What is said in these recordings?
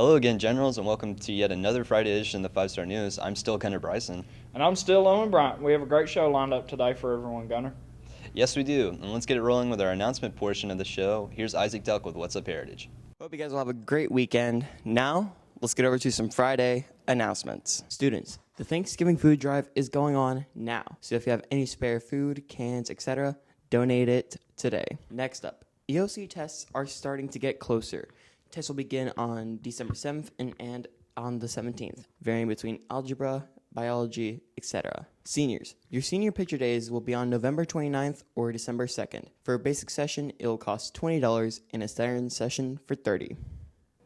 Hello again, Generals, and welcome to yet another Friday edition of the 5-Star News. I'm still Gunner Bryson. And I'm still Owen Bryant. We have a great show lined up today for everyone, Gunner. Yes, we do. And let's get it rolling with our announcement portion of the show. Here's Isaac Delk with What's Up Heritage. Hope you guys will have a great weekend. Now, let's get over to some Friday announcements. Students, the Thanksgiving food drive is going on now. So if you have any spare food, cans, etc., donate it today. Next up, EOC tests are starting to get closer. Tests will begin on December 7th and on the 17th, varying between algebra, biology, etc. Seniors, your senior picture days will be on November 29th or December 2nd. For a basic session, it'll cost $20 and a standard session for $30.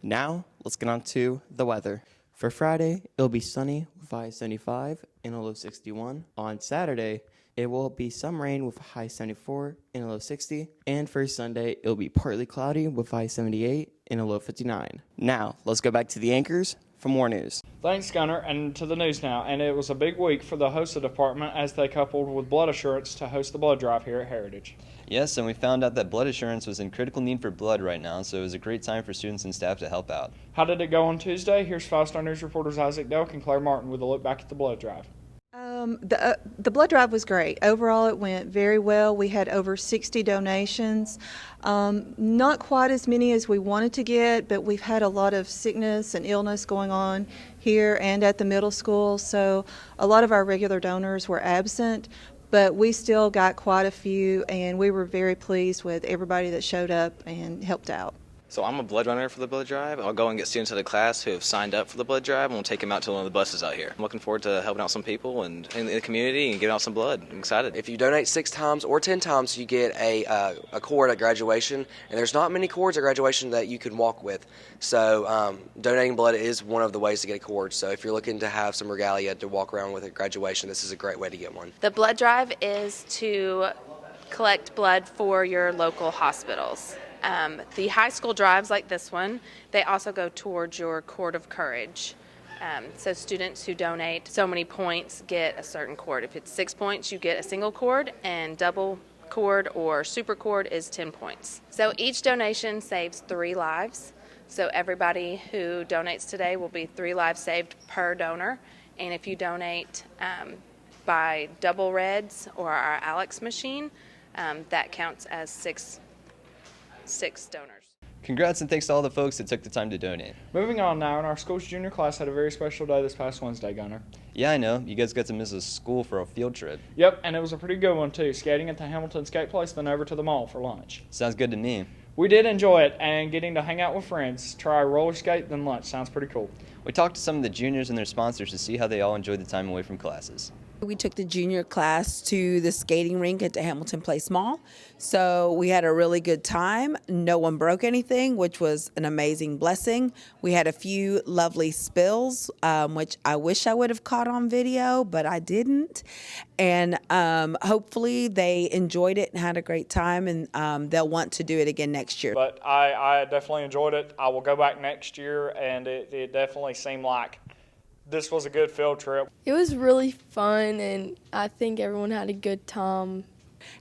Now, let's get on to the weather. For Friday, it'll be sunny with a high 75 and a low 61. On Saturday, it will be some rain with a high 74 and a low 60. And for Sunday, it'll be partly cloudy with a high 78 and a low 59. Now, let's go back to the anchors for more news. Thanks, Gunner, and to the news now. And it was a big week for the HOSA department as they coupled with blood assurance to host the blood drive here at Heritage. Yes, and we found out that blood assurance was in critical need for blood right now, so it was a great time for students and staff to help out. How did it go on Tuesday? Here's 5-Star News reporters Isaac Delk and Claire Martin with a look back at the blood drive. The blood drive was great. Overall, it went very well. We had over 60 donations. Not quite as many as we wanted to get, but we've had a lot of sickness and illness going on here and at the middle school, so a lot of our regular donors were absent, but we still got quite a few, and we were very pleased with everybody that showed up and helped out. So I'm a blood runner for the blood drive. I'll go and get students out of the class who have signed up for the blood drive, and we'll take them out to one of the buses out here. I'm looking forward to helping out some people and in the community and giving out some blood. I'm excited. If you donate 6 times or 10 times, you get a cord at graduation, and there's not many cords at graduation that you can walk with. So donating blood is one of the ways to get a cord. So if you're looking to have some regalia to walk around with at graduation, this is a great way to get one. The blood drive is to collect blood for your local hospitals. The high school drives like this one, they also go towards your cord of courage. So students who donate so many points get a certain cord. If it's 6 points, you get a single cord, and double cord or super cord is 10 points. So each donation saves 3 lives. So everybody who donates today will be 3 lives saved per donor. And if you donate by double reds or our Alex machine, that counts as 6 donors. Congrats and thanks to all the folks that took the time to donate. Moving on now, and our school's junior class had a very special day this past Wednesday, Gunner. Yeah, I know. You guys got to miss a school for a field trip. Yep, and it was a pretty good one too. Skating at the Hamilton Skate Place, then over to the mall for lunch. Sounds good to me. We did enjoy it, and getting to hang out with friends, try roller skate, then lunch. Sounds pretty cool. We talked to some of the juniors and their sponsors to see how they all enjoyed the time away from classes. We took the junior class to the skating rink at the Hamilton Place Mall. So we had a really good time. No one broke anything, which was an amazing blessing. We had a few lovely spills, which I wish I would have caught on video, but I didn't. And hopefully they enjoyed it and had a great time, and they'll want to do it again next year. But I definitely enjoyed it. I will go back next year, and it definitely seemed like this was a good field trip. It was really fun, and I think everyone had a good time.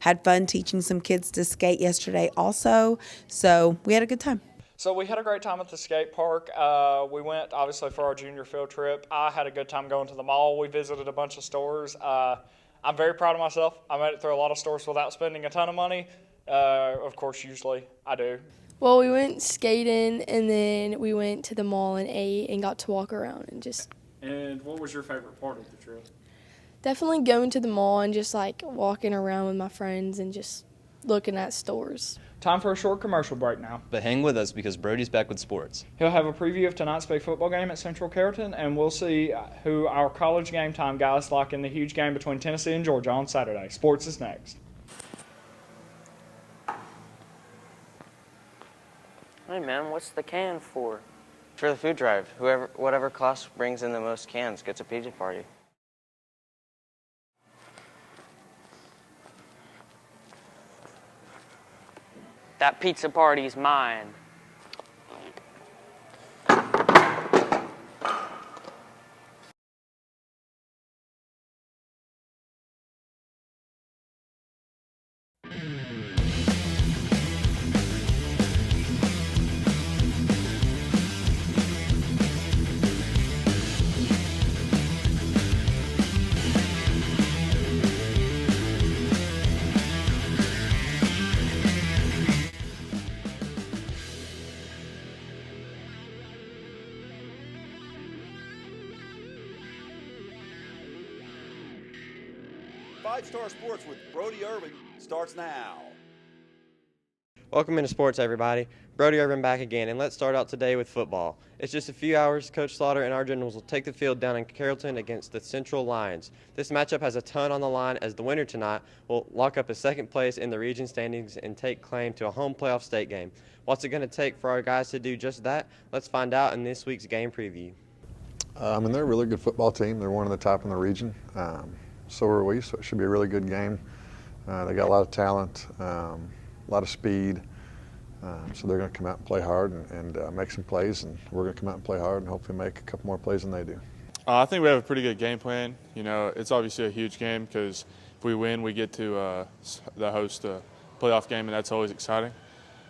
Had fun teaching some kids to skate yesterday also, so we had a good time. So we had a great time at the skate park. We went, obviously, for our junior field trip. I had a good time going to the mall. We visited a bunch of stores. I'm very proud of myself. I made it through a lot of stores without spending a ton of money. Of course, usually I do. Well, we went skating, and then we went to the mall and ate and got to walk around and just... And what was your favorite part of the trip? Definitely going to the mall and just like walking around with my friends and just looking at stores. Time for a short commercial break now. But hang with us because Brody's back with sports. He'll have a preview of tonight's big football game at Central Carrollton, and we'll see who our college game time guys like in the huge game between Tennessee and Georgia on Saturday. Sports is next. Hey man, what's the can for? For the food drive. Whatever class brings in the most cans gets a pizza party. That pizza party's mine. Five Star Sports with Brody Irvin starts now. Welcome into sports, everybody. Brody Irvin back again, and let's start out today with football. It's just a few hours. Coach Slaughter and our Generals will take the field down in Carrollton against the Central Lions. This matchup has a ton on the line as the winner tonight will lock up a second place in the region standings and take claim to a home playoff state game. What's it going to take for our guys to do just that? Let's find out in this week's game preview. They're a really good football team. They're one of the top in the region. So are we, so it should be a really good game. They got a lot of talent, a lot of speed. So they're going to come out and play hard and make some plays, and we're going to come out and play hard and hopefully make a couple more plays than they do. I think we have a pretty good game plan. You know, it's obviously a huge game because if we win, we get to host a playoff game, and that's always exciting.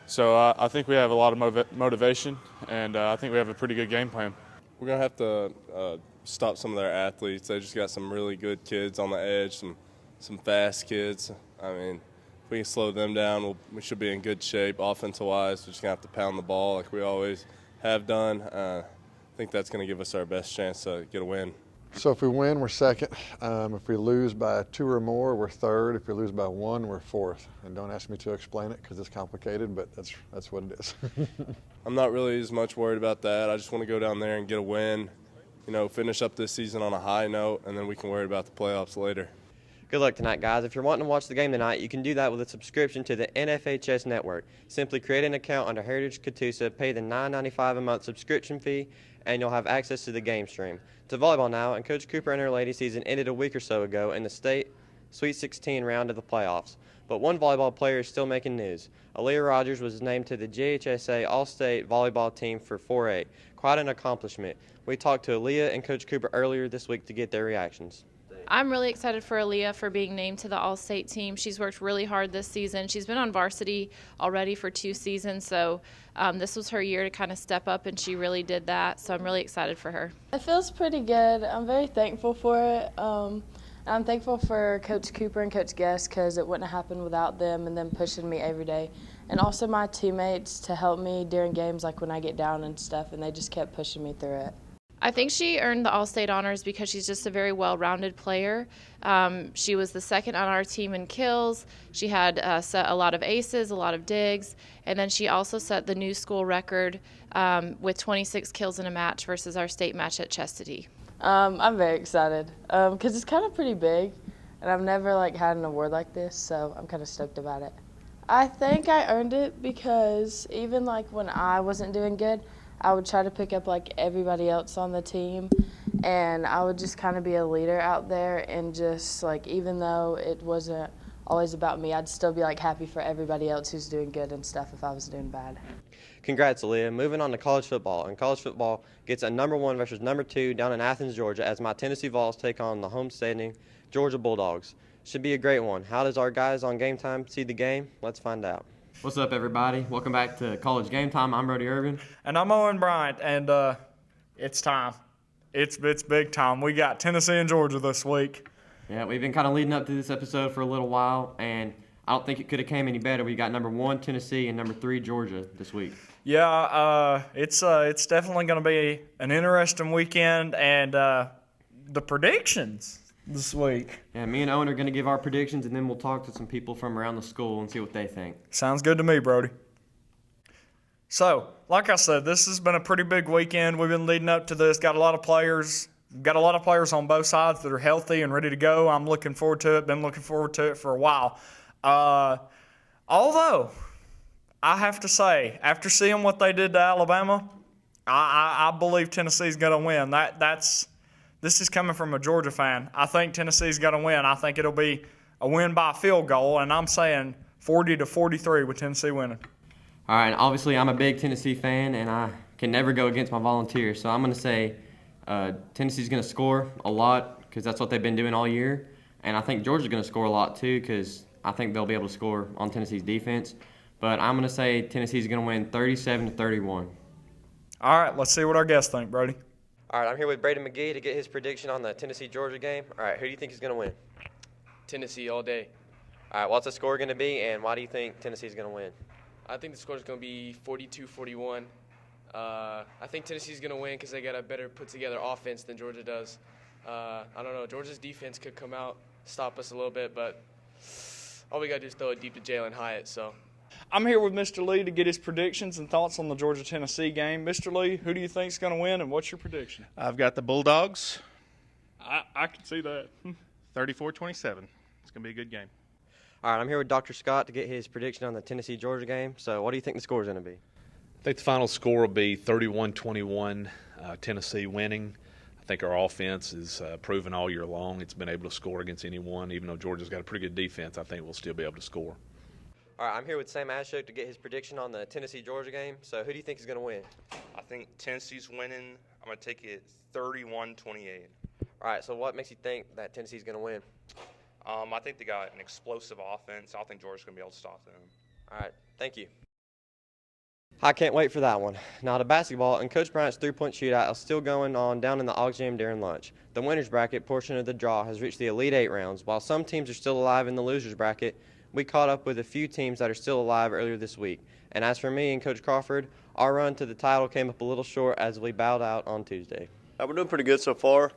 So I think we have a lot of motivation, and I think we have a pretty good game plan. We're going to have to stop some of their athletes. They just got some really good kids on the edge, some fast kids. I mean, if we can slow them down, we should be in good shape offensive-wise. We're just going to have to pound the ball like we always have done. I think that's going to give us our best chance to get a win. So if we win, we're second. If we lose by 2 or more, we're third. If we lose by 1, we're fourth. And don't ask me to explain it because it's complicated, but that's what it is. I'm not really as much worried about that. I just want to go down there and get a win, you know, finish up this season on a high note, and then we can worry about the playoffs later. Good luck tonight, guys. If you're wanting to watch the game tonight, you can do that with a subscription to the NFHS Network. Simply create an account under Heritage Catoosa, pay the $9.95 a month subscription fee, and you'll have access to the game stream. To volleyball now, and Coach Cooper and her ladies season ended a week or so ago in the state Sweet 16 round of the playoffs. But one volleyball player is still making news. Aaliyah Rogers was named to the GHSA All-State volleyball team for 4A. Quite an accomplishment. We talked to Aaliyah and Coach Cooper earlier this week to get their reactions. I'm really excited for Aaliyah for being named to the All-State team. She's worked really hard this season. She's been on varsity already for 2 seasons, so this was her year to kind of step up, and she really did that, so I'm really excited for her. It feels pretty good. I'm very thankful for it. I'm thankful for Coach Cooper and Coach Guest because it wouldn't have happened without them and them pushing me every day. And also my teammates to help me during games like when I get down and stuff, and they just kept pushing me through it. I think she earned the All-State honors because she's just a very well-rounded player. She was the second on our team in kills. She had set a lot of aces, a lot of digs, and then she also set the new school record with 26 kills in a match versus our state match at Chastity. I'm very excited because it's kind of pretty big, and I've never had an award like this, so I'm kind of stoked about it. I think I earned it because even when I wasn't doing good, I would try to pick up everybody else on the team, and I would just kind of be a leader out there, and just even though it wasn't always about me, I'd still be happy for everybody else who's doing good and stuff if I was doing bad. Congrats, Aaliyah. Moving on to college football, and college football gets a number 1 versus number 2 down in Athens, Georgia, as my Tennessee Vols take on the homestanding Georgia Bulldogs. Should be a great one. How does our guys on Game Time see the game? Let's find out. What's up, everybody? Welcome back to College Game Time. I'm Brody Irvin. And I'm Owen Bryant, and it's time. It's big time. We got Tennessee and Georgia this week. Yeah, we've been kind of leading up to this episode for a little while, and I don't think it could have came any better. We got number 1 Tennessee and number 3 Georgia this week. Yeah, it's definitely going to be an interesting weekend, and the predictions this week. Yeah, me and Owen are going to give our predictions, and then we'll talk to some people from around the school and see what they think. Sounds good to me, Brody. So, like I said, this has been a pretty big weekend. We've been leading up to this. Got a lot of players on both sides that are healthy and ready to go. I'm looking forward to it. Been looking forward to it for a while. Although, I have to say, after seeing what they did to Alabama, I believe Tennessee's going to win. This is coming from a Georgia fan. I think Tennessee's going to win. I think it'll be a win by a field goal, and I'm saying 40-43 with Tennessee winning. All right, and obviously I'm a big Tennessee fan, and I can never go against my Volunteers. So I'm going to say Tennessee's going to score a lot because that's what they've been doing all year. And I think Georgia's going to score a lot too because I think they'll be able to score on Tennessee's defense. But I'm going to say Tennessee's going to win 37-31. All right, let's see what our guests think, Brody. All right, I'm here with Braden McGee to get his prediction on the Tennessee-Georgia game. All right, who do you think is going to win? Tennessee all day. All right, what's the score going to be, and why do you think Tennessee's going to win? I think the score is going to be 42-41. I think Tennessee's going to win because they got a better put-together offense than Georgia does. I don't know. Georgia's defense could come out, stop us a little bit, but all we got to do is throw it deep to Jalen Hyatt. So I'm here with Mr. Lee to get his predictions and thoughts on the Georgia-Tennessee game. Mr. Lee, who do you think is going to win, and what's your prediction? I've got the Bulldogs. I can see that. 34-27. It's going to be a good game. All right, I'm here with Dr. Scott to get his prediction on the Tennessee-Georgia game. So what do you think the score is going to be? I think the final score will be 31-21, Tennessee winning. I think our offense is proven all year long. It's been able to score against anyone. Even though Georgia's got a pretty good defense, I think we'll still be able to score. All right, I'm here with Sam Ashok to get his prediction on the Tennessee-Georgia game. So who do you think is going to win? I think Tennessee's winning. I'm going to take it 31-28. All right, so what makes you think that Tennessee's going to win? I think they got an explosive offense. I think Georgia's going to be able to stop them. All right, thank you. I can't wait for that one. Now to basketball, and Coach Bryant's three-point shootout is still going on down in the Aux Gym during lunch. The winners bracket portion of the draw has reached the Elite Eight rounds. While some teams are still alive in the losers bracket, we caught up with a few teams that are still alive earlier this week. And as for me and Coach Crawford, our run to the title came up a little short as we bowed out on Tuesday. We're doing pretty good so far.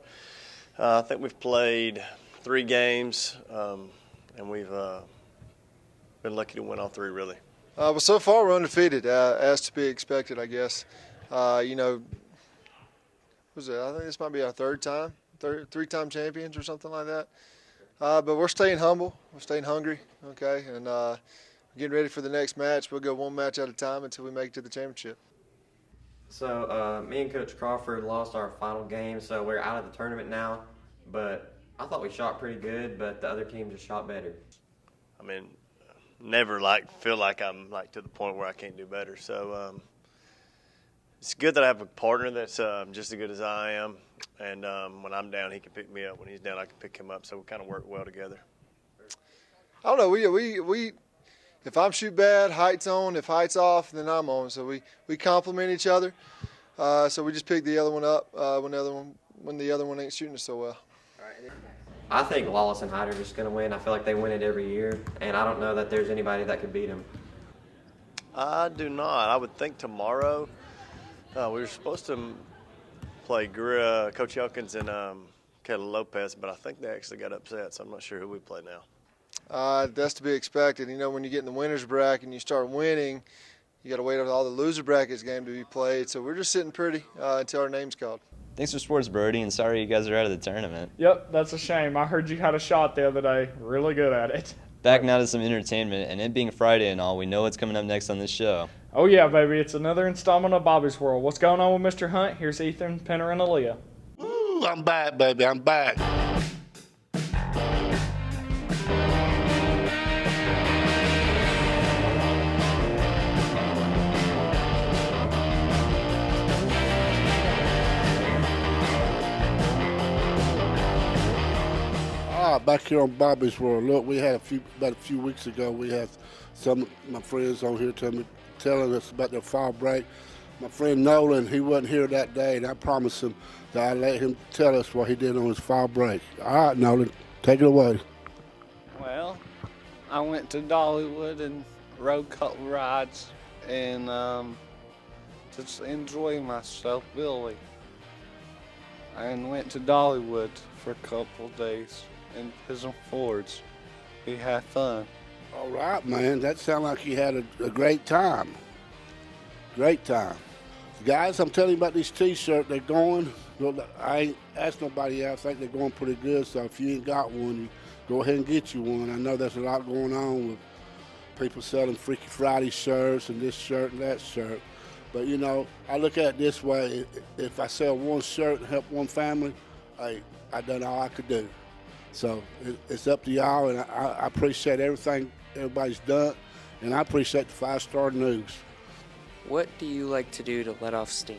I think we've played 3 games, and we've been lucky to win all 3, really. Well, so far we're undefeated, as to be expected, I guess. You know, was it? I think this might be our third time, 3-time champions or something like that. But we're staying humble, we're staying hungry, okay, and getting ready for the next match. We'll go one match at a time until we make it to the championship. So me and Coach Crawford lost our final game, so we're out of the tournament now. But I thought we shot pretty good, but the other team just shot better. I mean, never feel like I'm to the point where I can't do better. So it's good that I have a partner that's just as good as I am, and when I'm down, he can pick me up. When he's down, I can pick him up. So we kind of work well together. I don't know. We if I'm shoot bad, Height's on. If Height's off, then I'm on. So we complement each other. So we just pick the other one up when the other one ain't shooting so well. I think Lawless and Hyde are just going to win. I feel like they win it every year, and I don't know that there's anybody that could beat them. I do not. I would think tomorrow we were supposed to play Coach Elkins and Kayla Lopez, but I think they actually got upset, so I'm not sure who we play now. That's to be expected. You know, when you get in the winner's bracket and you start winning, you got to wait for all the loser brackets game to be played. So we're just sitting pretty until our name's called. Thanks for sports, Brody, and sorry you guys are out of the tournament. Yep, that's a shame. I heard you had a shot the other day. Really good at it. Back now to some entertainment, and it being Friday and all, we know what's coming up next on this show. Oh yeah, baby, it's another installment of Bobby's World. What's going on with Mr. Hunt? Here's Ethan, Penner, and Aaliyah. Ooh, I'm back, baby, I'm back. Back here on Bobby's World. Look, we had about a few weeks ago, we had some of my friends on here telling us about their fall break. My friend Nolan, he wasn't here that day, and I promised him that I'd let him tell us what he did on his fall break. All right, Nolan, take it away. Well, I went to Dollywood and rode a couple rides and just enjoying myself, really. And went to Dollywood for a couple of days. In Pigeon Forge. We had fun. All right, man. That sounds like you had a great time. Great time. Guys, I'm telling you about these T-shirts. They're going. I ain't asked nobody else. I think they're going pretty good. So if you ain't got one, you go ahead and get you one. I know there's a lot going on with people selling Freaky Friday shirts and this shirt and that shirt. But, you know, I look at it this way. If I sell one shirt and help one family, I done all I could do. So it's up to y'all, and I appreciate everything everybody's done, and I appreciate the 5-star news. What do you like to do to let off steam?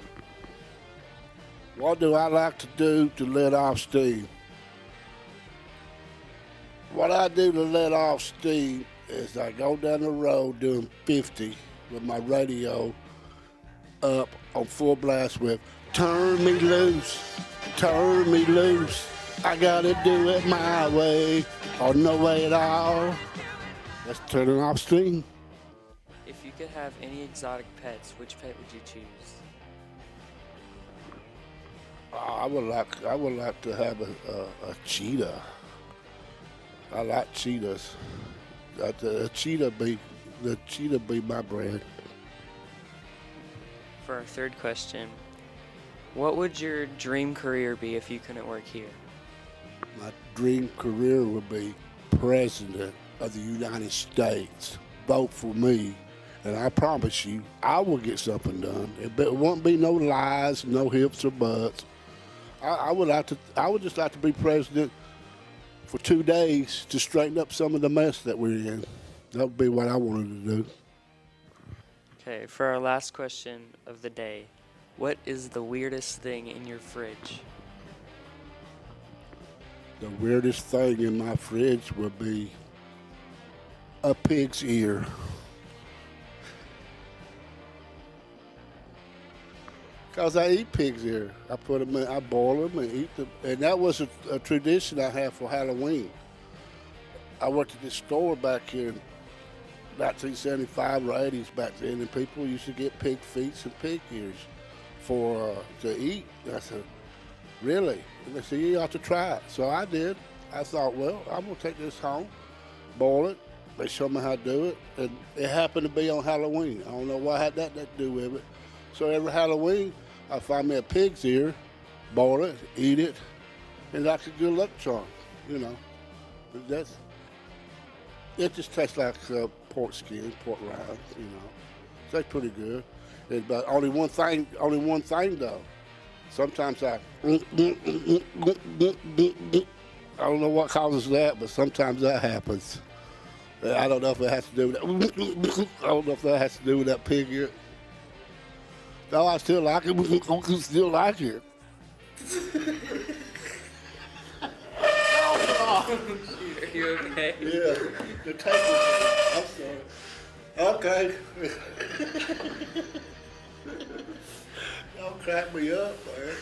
What do I like to do to let off steam? What I do to let off steam is I go down the road doing 50 with my radio up on full blast with "Turn me loose, turn me loose. I gotta do it my way, or no way at all." That's turning off steam. If you could have any exotic pets, which pet would you choose? I would like to have a cheetah. I like cheetahs. The cheetah be my brand. For our third question, what would your dream career be if you couldn't work here? My dream career would be president of the United States. Vote for me, and I promise you, I will get something done. It won't be no lies, no ifs or buts. I would just like to be president for 2 days to straighten up some of the mess that we're in. That would be what I wanted to do. Okay, for our last question of the day, what is the weirdest thing in your fridge? The weirdest thing in my fridge would be a pig's ear. Because I eat pig's ear. I put them in, I boil them and eat them. And that was a tradition I had for Halloween. I worked at this store back here in 1975 or 80s back then, and people used to get pig feet and pig ears to eat. And I said, really? And they said, you ought to try it. So I did. I thought, well, I'm going to take this home, boil it. They showed me how to do it, and it happened to be on Halloween. I don't know what had that to do with it. So every Halloween, I find me a pig's ear, boil it, eat it, and that's a good luck charm, you know. It just tastes like pork skin, pork rinds, you know. So that's pretty good. But only one thing though. Sometimes I don't know what causes that, but sometimes that happens. I don't know if it has to do with that. I don't know if that has to do with that pig ear. No, I still like it. I still like it. Are you okay? Yeah. The tape. I'm sorry. Okay. Don't crack me up, man.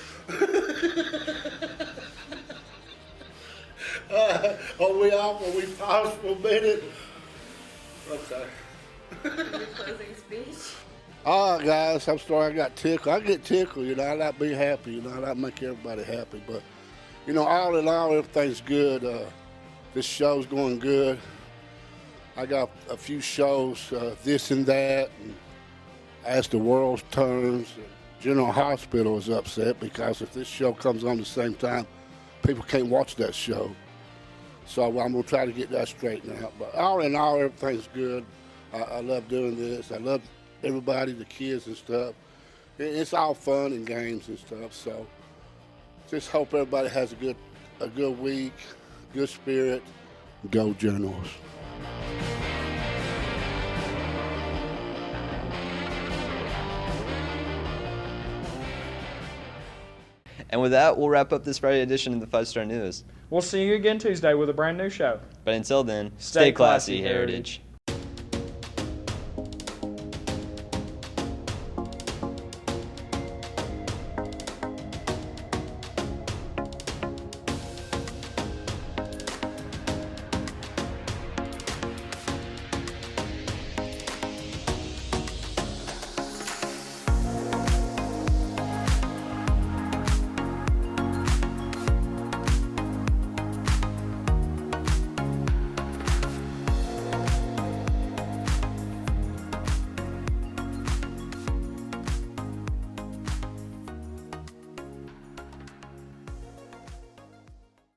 Are we off? Are we paused for a minute? Okay. Your closing speech. Oh, guys, I'm sorry I got tickled. I get tickled, you know. I like being happy, you know. I like to make everybody happy. But, you know, all in all, everything's good. This show's going good. I got a few shows, this and that, and As the World Turns. General Hospital is upset because if this show comes on the same time, people can't watch that show. So I'm going to try to get that straightened out. But all in all, everything's good. I love doing this. I love everybody, the kids and stuff. It's all fun and games and stuff. So just hope everybody has a good week, good spirit. Go Generals. And with that, we'll wrap up this Friday edition of the 5-Star News. We'll see you again Tuesday with a brand new show. But until then, stay classy, Heritage.